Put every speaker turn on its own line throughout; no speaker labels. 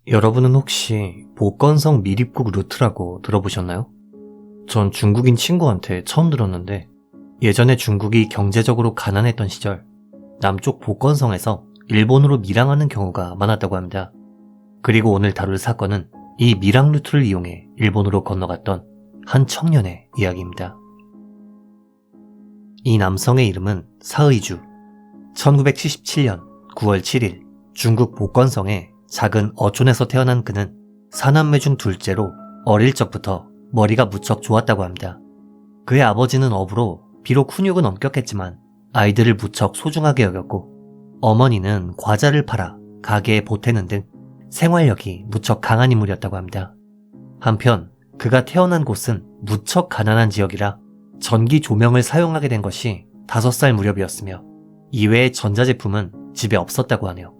여러분은 혹시 복건성 밀입국 루트라고 들어보셨나요? 전 중국인 친구한테 처음 들었는데 예전에 중국이 경제적으로 가난했던 시절 남쪽 복건성에서 일본으로 밀항하는 경우가 많았다고 합니다. 그리고 오늘 다룰 사건은 이 밀항 루트를 이용해 일본으로 건너갔던 한 청년의 이야기입니다. 이 남성의 이름은 사의주. 1977년 9월 7일 중국 복건성의 작은 어촌에서 태어난 그는 사남매 중 둘째로 어릴 적부터 머리가 무척 좋았다고 합니다. 그의 아버지는 어부로 비록 훈육은 엄격했지만 아이들을 무척 소중하게 여겼고 어머니는 과자를 팔아 가게에 보태는 등 생활력이 무척 강한 인물이었다고 합니다. 한편 그가 태어난 곳은 무척 가난한 지역이라 전기 조명을 사용하게 된 것이 5살 무렵이었으며 이외의 전자제품은 집에 없었다고 하네요.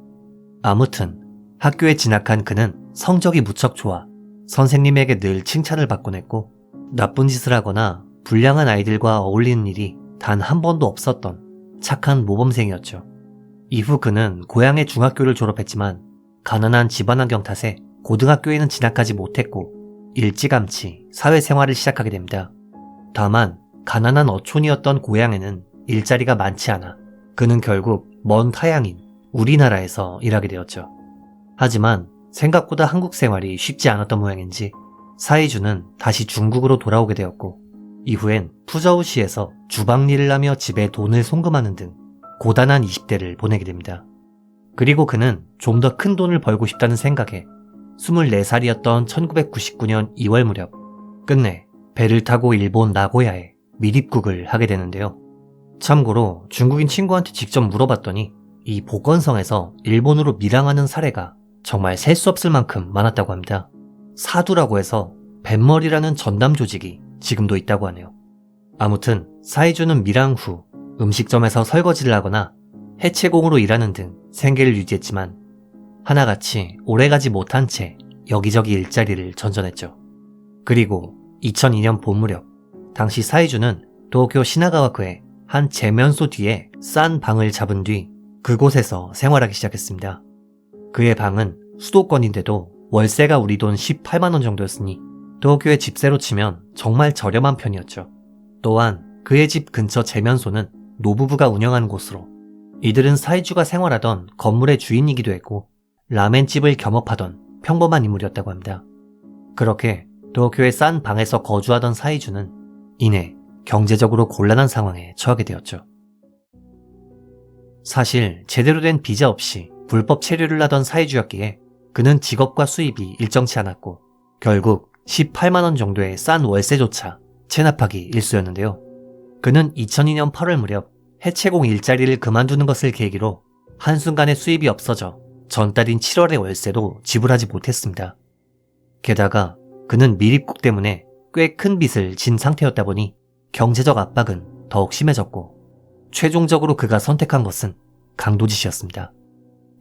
아무튼 학교에 진학한 그는 성적이 무척 좋아 선생님에게 늘 칭찬을 받곤 했고 나쁜 짓을 하거나 불량한 아이들과 어울리는 일이 단 한 번도 없었던 착한 모범생이었죠. 이후 그는 고향의 중학교를 졸업했지만 가난한 집안 환경 탓에 고등학교에는 진학하지 못했고 일찌감치 사회생활을 시작하게 됩니다. 다만 가난한 어촌이었던 고향에는 일자리가 많지 않아 그는 결국 먼 타향인 우리나라에서 일하게 되었죠. 하지만 생각보다 한국 생활이 쉽지 않았던 모양인지 사이주는 다시 중국으로 돌아오게 되었고 이후엔 푸저우시에서 주방일을 하며 집에 돈을 송금하는 등 고단한 20대를 보내게 됩니다. 그리고 그는 좀 더 큰 돈을 벌고 싶다는 생각에 24살이었던 1999년 2월 무렵 끝내 배를 타고 일본 나고야에 밀입국을 하게 되는데요. 참고로 중국인 친구한테 직접 물어봤더니 이 복건성에서 일본으로 밀항하는 사례가 정말 셀 수 없을 만큼 많았다고 합니다. 사두라고 해서 뱃머리라는 전담 조직이 지금도 있다고 하네요. 아무튼 사이주는 밀항 후 음식점에서 설거지를 하거나 해체공으로 일하는 등 생계를 유지했지만 하나같이 오래가지 못한 채 여기저기 일자리를 전전했죠. 그리고 2002년 봄 무렵 당시 사이주는 도쿄 시나가와크의 한 제면소 뒤에 싼 방을 잡은 뒤 그곳에서 생활하기 시작했습니다. 그의 방은 수도권인데도 월세가 우리 돈 18만원 정도였으니 도쿄의 집세로 치면 정말 저렴한 편이었죠. 또한 그의 집 근처 제면소는 노부부가 운영하는 곳으로 이들은 사이주가 생활하던 건물의 주인이기도 했고 라멘집을 겸업하던 평범한 인물이었다고 합니다. 그렇게 도쿄의 싼 방에서 거주하던 사이주는 이내 경제적으로 곤란한 상황에 처하게 되었죠. 사실 제대로 된 비자 없이 불법 체류를 하던 사이주였기에 그는 직업과 수입이 일정치 않았고 결국 18만원 정도의 싼 월세조차 체납하기 일쑤였는데요. 그는 2002년 8월 무렵 해체공 일자리를 그만두는 것을 계기로 한순간에 수입이 없어져 전달인 7월의 월세도 지불하지 못했습니다. 게다가 그는 밀입국 때문에 꽤 큰 빚을 진 상태였다 보니 경제적 압박은 더욱 심해졌고 최종적으로 그가 선택한 것은 강도짓이었습니다.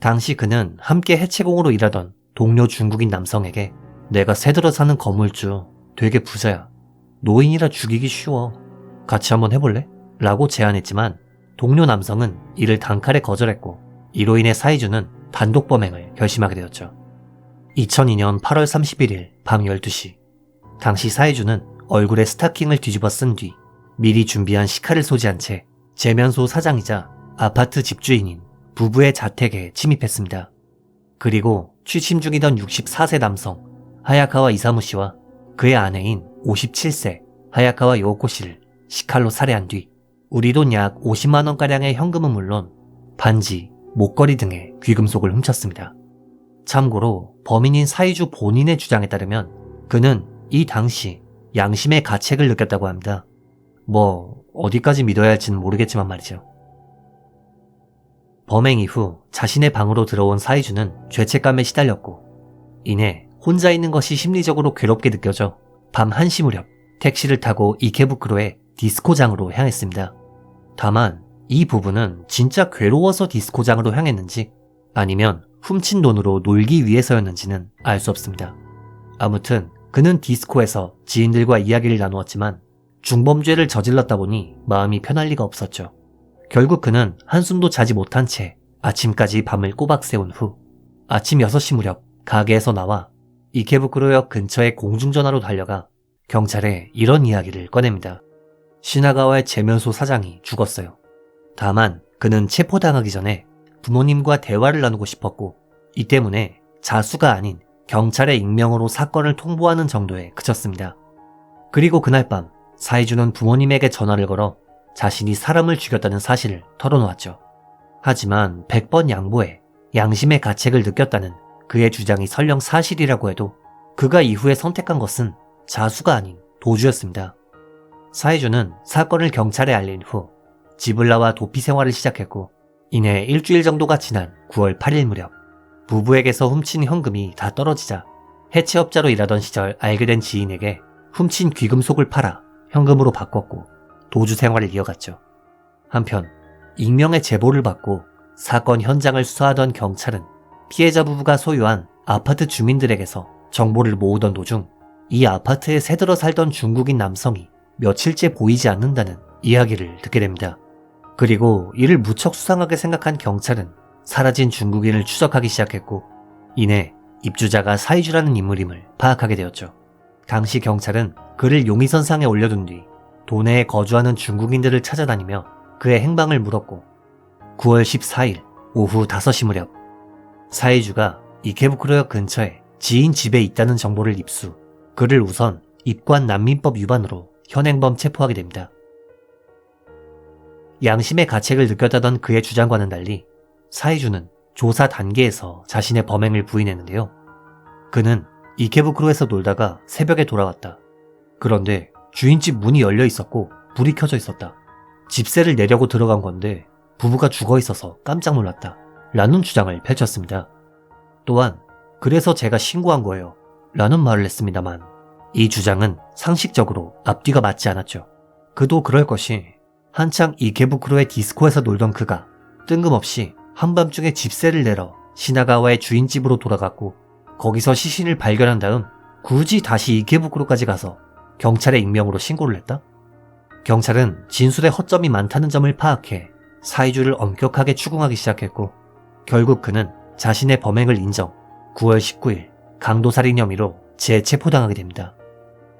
당시 그는 함께 해체공으로 일하던 동료 중국인 남성에게 내가 새들어 사는 건물주 되게 부자야. 노인이라 죽이기 쉬워. 같이 한번 해볼래? 라고 제안했지만 동료 남성은 이를 단칼에 거절했고 이로 인해 사이주는 단독 범행을 결심하게 되었죠. 2002년 8월 31일 밤 12시 당시 사이주는 얼굴에 스타킹을 뒤집어 쓴 뒤 미리 준비한 시카를 소지한 채 제면소 사장이자 아파트 집주인인 부부의 자택에 침입했습니다. 그리고 취침 중이던 64세 남성 하야카와 이사무 씨와 그의 아내인 57세 하야카와 요코 씨를 시칼로 살해한 뒤 우리 돈 약 50만원가량의 현금은 물론 반지, 목걸이 등의 귀금속을 훔쳤습니다. 참고로 범인인 사이주 본인의 주장에 따르면 그는 이 당시 양심의 가책을 느꼈다고 합니다. 어디까지 믿어야 할지는 모르겠지만 말이죠. 범행 이후 자신의 방으로 들어온 사이주는 죄책감에 시달렸고 이내 혼자 있는 것이 심리적으로 괴롭게 느껴져 밤 1시 무렵 택시를 타고 이케부쿠로의 디스코장으로 향했습니다. 다만 이 부부는 진짜 괴로워서 디스코장으로 향했는지 아니면 훔친 돈으로 놀기 위해서였는지는 알 수 없습니다. 아무튼 그는 디스코에서 지인들과 이야기를 나누었지만 중범죄를 저질렀다 보니 마음이 편할 리가 없었죠. 결국 그는 한숨도 자지 못한 채 아침까지 밤을 꼬박 새운 후 아침 6시 무렵 가게에서 나와 이케부쿠로역 근처의 공중전화로 달려가 경찰에 이런 이야기를 꺼냅니다. 시나가와의 제면소 사장이 죽었어요. 다만 그는 체포당하기 전에 부모님과 대화를 나누고 싶었고 이 때문에 자수가 아닌 경찰의 익명으로 사건을 통보하는 정도에 그쳤습니다. 그리고 그날 밤 사이주는 부모님에게 전화를 걸어 자신이 사람을 죽였다는 사실을 털어놓았죠. 하지만 100번 양보해 양심의 가책을 느꼈다는 그의 주장이 설령 사실이라고 해도 그가 이후에 선택한 것은 자수가 아닌 도주였습니다. 사이주는 사건을 경찰에 알린 후 집을 나와 도피 생활을 시작했고 이내 일주일 정도가 지난 9월 8일 무렵 부부에게서 훔친 현금이 다 떨어지자 해체업자로 일하던 시절 알게 된 지인에게 훔친 귀금속을 팔아 현금으로 바꿨고 도주 생활을 이어갔죠. 한편 익명의 제보를 받고 사건 현장을 수사하던 경찰은 피해자 부부가 소유한 아파트 주민들에게서 정보를 모으던 도중 이 아파트에 새들어 살던 중국인 남성이 며칠째 보이지 않는다는 이야기를 듣게 됩니다. 그리고 이를 무척 수상하게 생각한 경찰은 사라진 중국인을 추적하기 시작했고 이내 입주자가 사이주라는 인물임을 파악하게 되었죠. 당시 경찰은 그를 용의선상에 올려둔 뒤 도내에 거주하는 중국인들을 찾아다니며 그의 행방을 물었고 9월 14일 오후 5시 무렵 사이주가 이케부쿠로역 근처에 지인 집에 있다는 정보를 입수, 그를 우선 입관 난민법 위반으로 현행범 체포하게 됩니다. 양심의 가책을 느꼈다던 그의 주장과는 달리 사이주는 조사 단계에서 자신의 범행을 부인했는데요. 그는 이케부쿠로에서 놀다가 새벽에 돌아왔다. 그런데 주인집 문이 열려 있었고 불이 켜져 있었다. 집세를 내려고 들어간 건데 부부가 죽어 있어서 깜짝 놀랐다. 라는 주장을 펼쳤습니다. 또한 그래서 제가 신고한 거예요. 라는 말을 했습니다만 이 주장은 상식적으로 앞뒤가 맞지 않았죠. 그도 그럴 것이 한창 이케부쿠로의 디스코에서 놀던 그가 뜬금없이 한밤중에 집세를 내러 시나가와의 주인집으로 돌아갔고 거기서 시신을 발견한 다음 굳이 다시 이케부쿠로까지 가서 경찰에 익명으로 신고를 했다? 경찰은 진술에 허점이 많다는 점을 파악해 사이주를 엄격하게 추궁하기 시작했고 결국 그는 자신의 범행을 인정 9월 19일 강도살인 혐의로 재체포당하게 됩니다.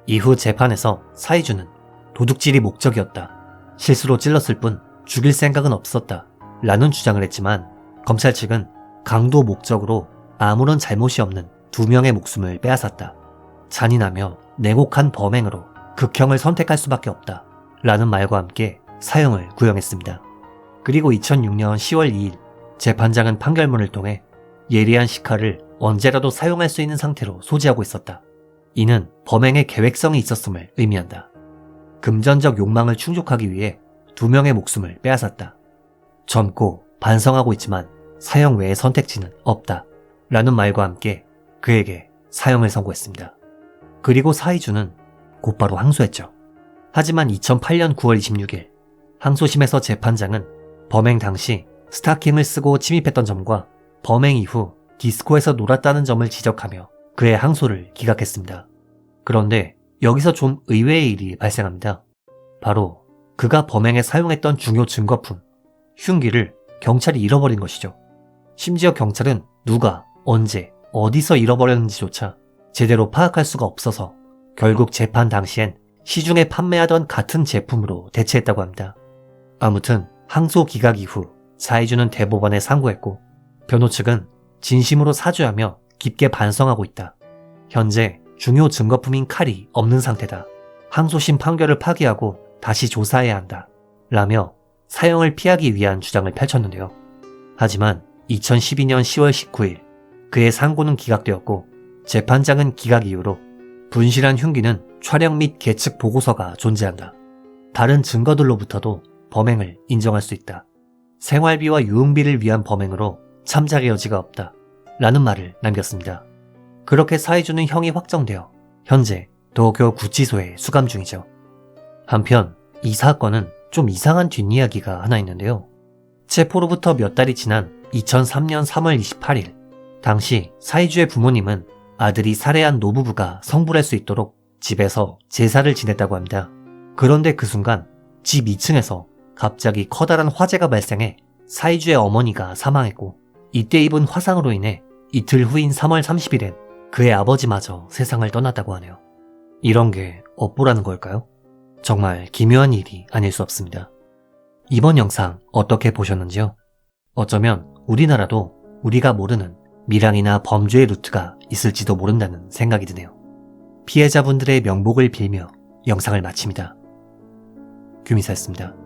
이후 재판에서 사이주는 도둑질이 목적이었다. 실수로 찔렀을 뿐 죽일 생각은 없었다. 라는 주장을 했지만 검찰 측은 강도 목적으로 아무런 잘못이 없는 2명의 목숨을 빼앗았다. 잔인하며 냉혹한 범행으로 극형을 선택할 수밖에 없다. 라는 말과 함께 사형을 구형했습니다. 그리고 2006년 10월 2일 재판장은 판결문을 통해 예리한 시카를 언제라도 사용할 수 있는 상태로 소지하고 있었다. 이는 범행의 계획성이 있었음을 의미한다. 금전적 욕망을 충족하기 위해 2명의 목숨을 빼앗았다. 젊고 반성하고 있지만 사형 외의 선택지는 없다. 라는 말과 함께 그에게 사형을 선고했습니다. 그리고 사이주는 곧바로 항소했죠. 하지만 2008년 9월 26일 항소심에서 재판장은 범행 당시 스타킹을 쓰고 침입했던 점과 범행 이후 디스코에서 놀았다는 점을 지적하며 그의 항소를 기각했습니다. 그런데 여기서 좀 의외의 일이 발생합니다. 바로 그가 범행에 사용했던 중요 증거품, 흉기를 경찰이 잃어버린 것이죠. 심지어 경찰은 누가, 언제, 어디서 잃어버렸는지조차 제대로 파악할 수가 없어서 결국 재판 당시엔 시중에 판매하던 같은 제품으로 대체했다고 합니다. 아무튼 항소 기각 이후 사이주는 대법원에 상고했고 변호 측은 진심으로 사죄하며 깊게 반성하고 있다. 현재 중요 증거품인 칼이 없는 상태다. 항소심 판결을 파기하고 다시 조사해야 한다. 라며 사형을 피하기 위한 주장을 펼쳤는데요. 하지만 2012년 10월 19일 그의 상고는 기각되었고 재판장은 기각 이후로 분실한 흉기는 촬영 및 계측 보고서가 존재한다. 다른 증거들로부터도 범행을 인정할 수 있다. 생활비와 유흥비를 위한 범행으로 참작의 여지가 없다. 라는 말을 남겼습니다. 그렇게 사이주는 형이 확정되어 현재 도쿄 구치소에 수감 중이죠. 한편 이 사건은 좀 이상한 뒷이야기가 하나 있는데요. 체포로부터 몇 달이 지난 2003년 3월 28일 당시 사이주의 부모님은 아들이 살해한 노부부가 성불할 수 있도록 집에서 제사를 지냈다고 합니다. 그런데 그 순간 집 2층에서 갑자기 커다란 화재가 발생해 사이주의 어머니가 사망했고 이때 입은 화상으로 인해 이틀 후인 3월 30일엔 그의 아버지마저 세상을 떠났다고 하네요. 이런 게 업보라는 걸까요? 정말 기묘한 일이 아닐 수 없습니다. 이번 영상 어떻게 보셨는지요? 어쩌면 우리나라도 우리가 모르는 밀항이나 범죄의 루트가 있을지도 모른다는 생각이 드네요. 피해자분들의 명복을 빌며 영상을 마칩니다. 규미사였습니다.